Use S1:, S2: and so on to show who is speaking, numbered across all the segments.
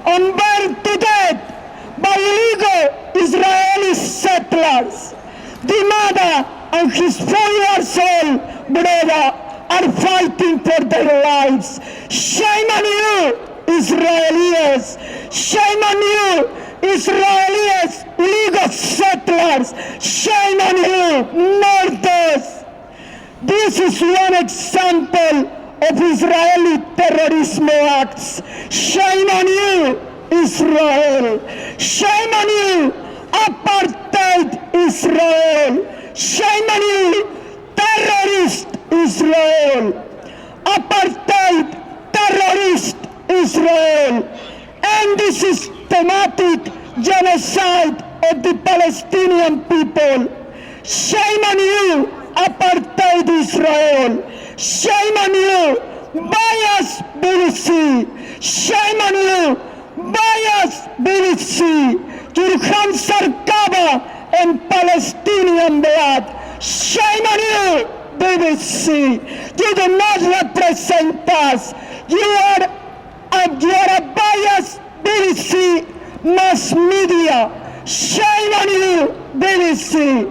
S1: and burned to death by illegal Israeli settlers. The mother and his 4-year-old brother are fighting for their lives. Shame on you, Israelis! Shame on you, Israelis, illegal settlers! Shame on you, murderers! This is one example of Israeli terrorism acts. Shame on you, Israel! Shame on you, apartheid Israel! Shame on you, terrorist Israel! Apartheid terrorist Israel! And the systematic genocide of the Palestinian people. Shame on you, apartheid Israel! Shame on you, bias BBC! Shame on you, bias BBC! Your hands are covered in Palestinian blood. Shame on you, BBC! You do not represent us. You are a biased BBC mass media. Shame on you, BBC!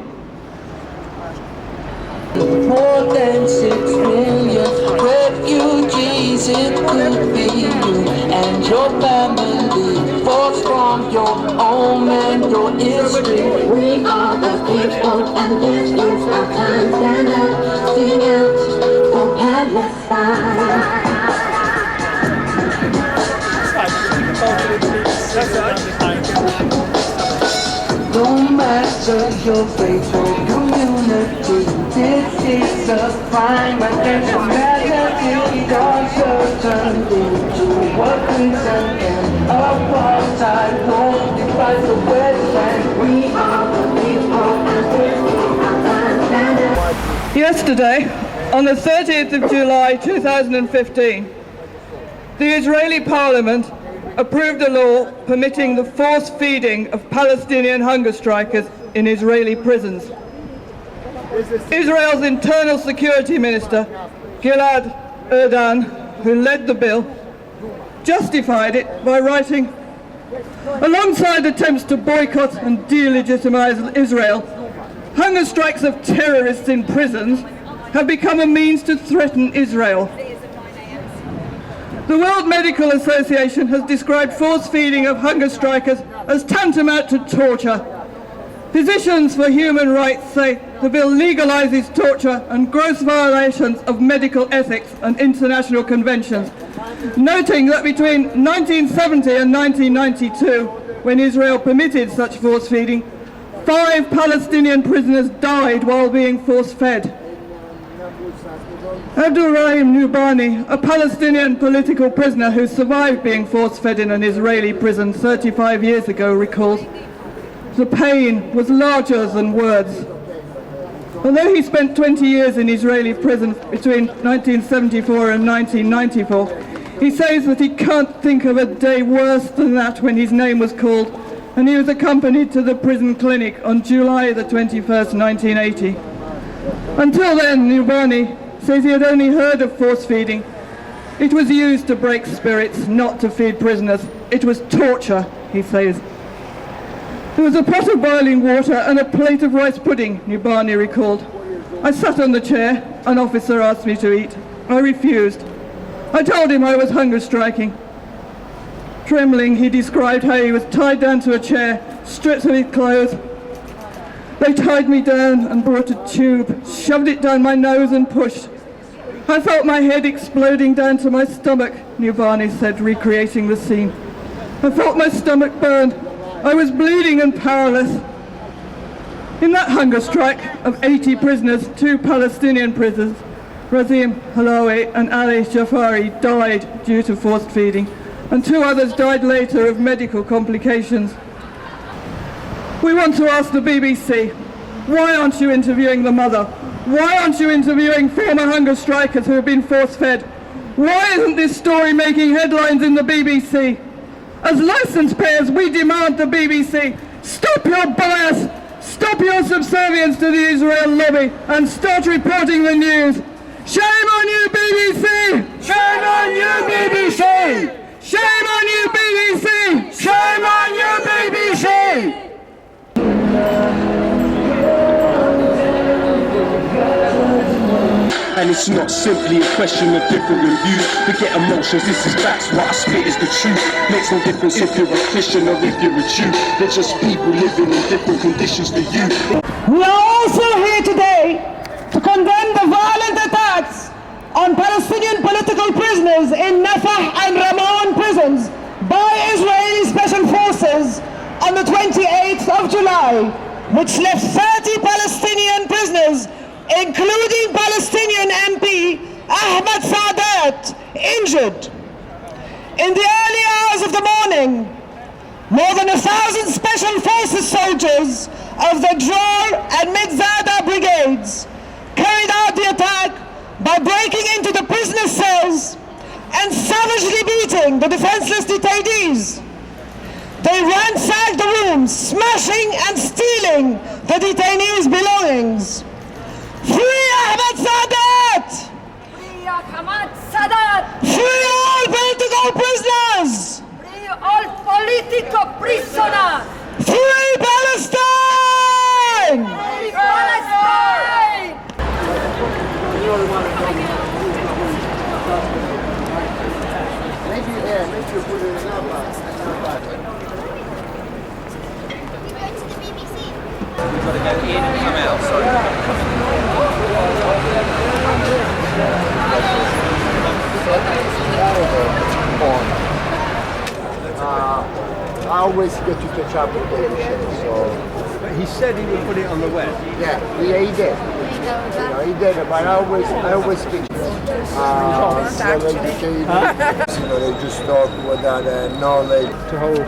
S2: More than 6 million refugees, it could be you and your family. Forced from your home and your history.
S3: We are the people, and this is our time. Stand up, sing out for Palestine.
S2: No matter your faith or community, this is a crime against humanity. God's turned into a prison and apartheid won't divide the West Bank.
S3: We are the people, and this is our time. Stand up.
S4: Yesterday, on the 30th of July 2015, the Israeli Parliament approved a law permitting the forced feeding of Palestinian hunger strikers in Israeli prisons. Israel's Internal Security Minister, Gilad Erdan, who led the bill, justified it by writing, alongside attempts to boycott and delegitimize Israel, hunger strikes of terrorists in prisons have become a means to threaten Israel. The World Medical Association has described force feeding of hunger strikers as tantamount to torture. Physicians for Human Rights say the bill legalizes torture and gross violations of medical ethics and international conventions, noting that between 1970 and 1992, when Israel permitted such force feeding, 5 Palestinian prisoners died while being force fed. Abdulrahim Nubani, a Palestinian political prisoner who survived being force-fed in an Israeli prison 35 years ago, recalls, the pain was larger than words. Although he spent 20 years in Israeli prison between 1974 and 1994, he says that he can't think of a day worse than that when his name was called and he was accompanied to the prison clinic on July the 21st, 1980. Until then, Nubani says he had only heard of force feeding. It was used to break spirits, not to feed prisoners. It was torture, he says. There was a pot of boiling water and a plate of rice pudding, Nubani recalled. I sat on the chair. An officer asked me to eat. I refused. I told him I was hunger striking. Trembling, he described how he was tied down to a chair, stripped of his clothes. They tied me down and brought a tube, shoved it down my nose and pushed. I felt my head exploding down to my stomach, Nubani said, recreating the scene. I felt my stomach burn. I was bleeding and powerless. In that hunger strike of 80 prisoners, 2 Palestinian prisoners, Razim Halawi and Ali Jafari, died due to forced feeding, and 2 others died later of medical complications. We want to ask the BBC, why aren't you interviewing the mother? Why aren't you interviewing former hunger strikers who have been force-fed? Why isn't this story making headlines in the BBC? As licence payers, we demand the BBC, stop your bias, stop your subservience to the Israel lobby, and start reporting the news. Shame on you, BBC! Shame on you, BBC! Shame on you, BBC!
S5: And it's not simply a question of different views. Forget emotions, this is facts, what I spit is the truth. Makes no difference if you're a Christian or if you're a Jew. They're just people living in different conditions to you.
S1: We are also here today to condemn the violent attacks on Palestinian political prisoners in Nafah and Ramon prisons by Israeli special forces on the 28th of July, which left 30 Palestinian prisoners, including Palestinian MP Ahmed Sadat, injured. In the early hours of the morning, more than 1,000 special forces soldiers of the Dror and Midzada brigades carried out the attack by breaking into the prisoner cells and savagely beating the defenseless detainees. They ransacked the rooms, smashing and stealing the detainees' belongings. Free Ahmed Sadat!
S6: Free Ahmed Sadat!
S1: Free all political prisoners!
S6: Free all political prisoners!
S1: Free Palestine!
S6: Free Palestine!
S7: Maybe you put it in another.
S8: You've got to go in and come out, sorry.
S7: I always get to catch up with David Shea, so...
S8: But he said he would put it on the web.
S7: Yeah, he did. He did, but I always speak so educated. They just talk without knowledge.
S8: To hold.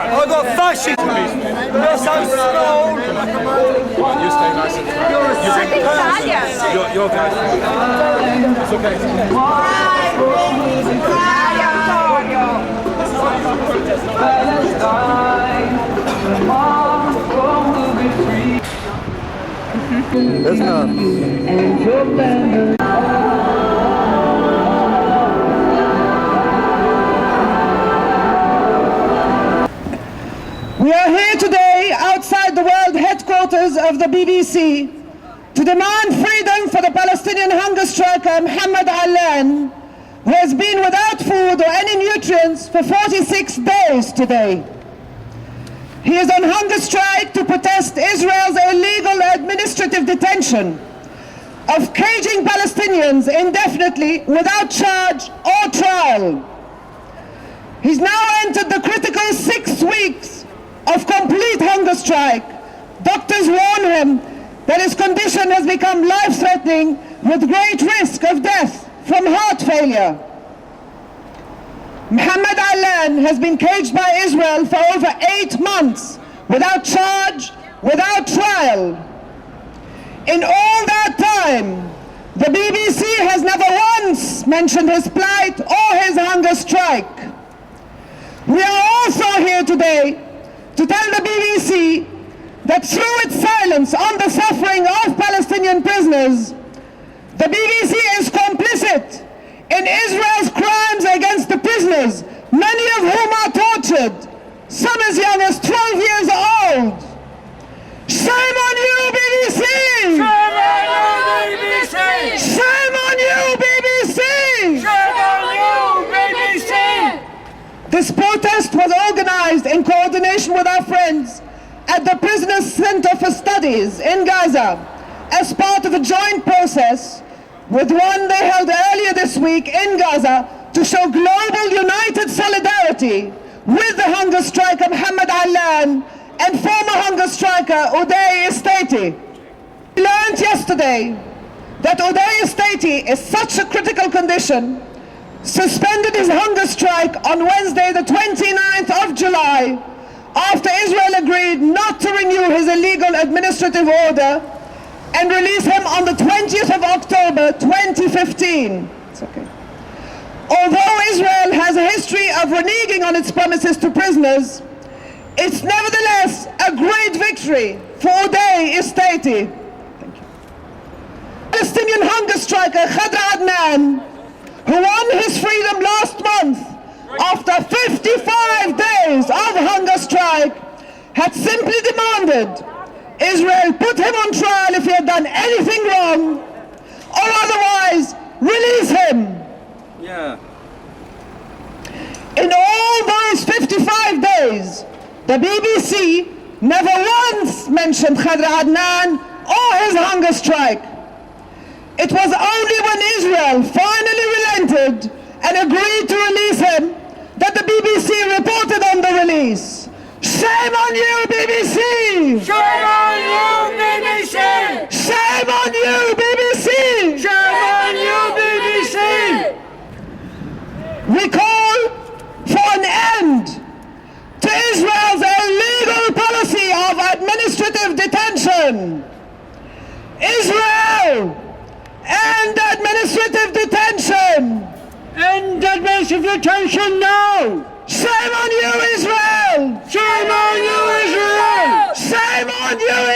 S1: I've got fascism. You're so small.
S8: You stay nice and quiet. You're going. It's okay.
S7: That's not.
S1: We are here today outside the world headquarters of the BBC to demand freedom for the Palestinian hunger striker Mohammed Allan, who has been without food or any nutrients for 46 days today. He is on hunger strike to protest Israel's illegal administrative detention of caging Palestinians indefinitely without charge or trial. He's now entered the critical 6 weeks of complete hunger strike. Doctors warn him that his condition has become life-threatening with great risk of death from heart failure. Mohammed Allan has been caged by Israel for over 8 months without charge, without trial. In all that time, The BBC has never once mentioned his plight or his hunger strike. We are also here today to tell the BBC that through its silence on the suffering of Palestinian prisoners, the BBC is complicit in Israel's crimes against the prisoners, many of whom are tortured, some as young as 12 years old. Shame on you, BBC!
S6: Shame on you, BBC!
S1: Shame on you, BBC!
S6: Shame on you, BBC!
S1: This protest was organized in coordination with our friends at the Prisoners Center for Studies in Gaza as part of a joint process with one they held earlier this week in Gaza to show global united solidarity with the hunger striker Mohammed Allan and former hunger striker Uday Estati. We learned yesterday that Uday Estati is such a critical condition, suspended his hunger strike on Wednesday the 29th of July after Israel agreed not to renew his illegal administrative order and release him on the 20th of October 2015. It's okay. Although Israel has a history of reneging on its promises to prisoners, it's nevertheless a great victory for Uday Estati. Thank you. Palestinian hunger striker Khadr Adnan, who won his freedom last month after 55 days of hunger strike, had simply demanded Israel put him on trial if he had done anything wrong, or otherwise release him.
S8: Yeah.
S1: In all those 55 days, the BBC never once mentioned Khadr Adnan or his hunger strike. It was only when Israel finally relented and agreed to release him that the BBC reported on the release. Shame on you, BBC!
S6: Shame on you, BBC!
S1: Shame on you, BBC!
S6: Shame on you, BBC!
S1: We call for an end to Israel's illegal policy of administrative detention. Israel, end administrative detention! End administrative detention now! Shame on you, Israel!
S6: Shame on you, Israel!
S1: Shame on you,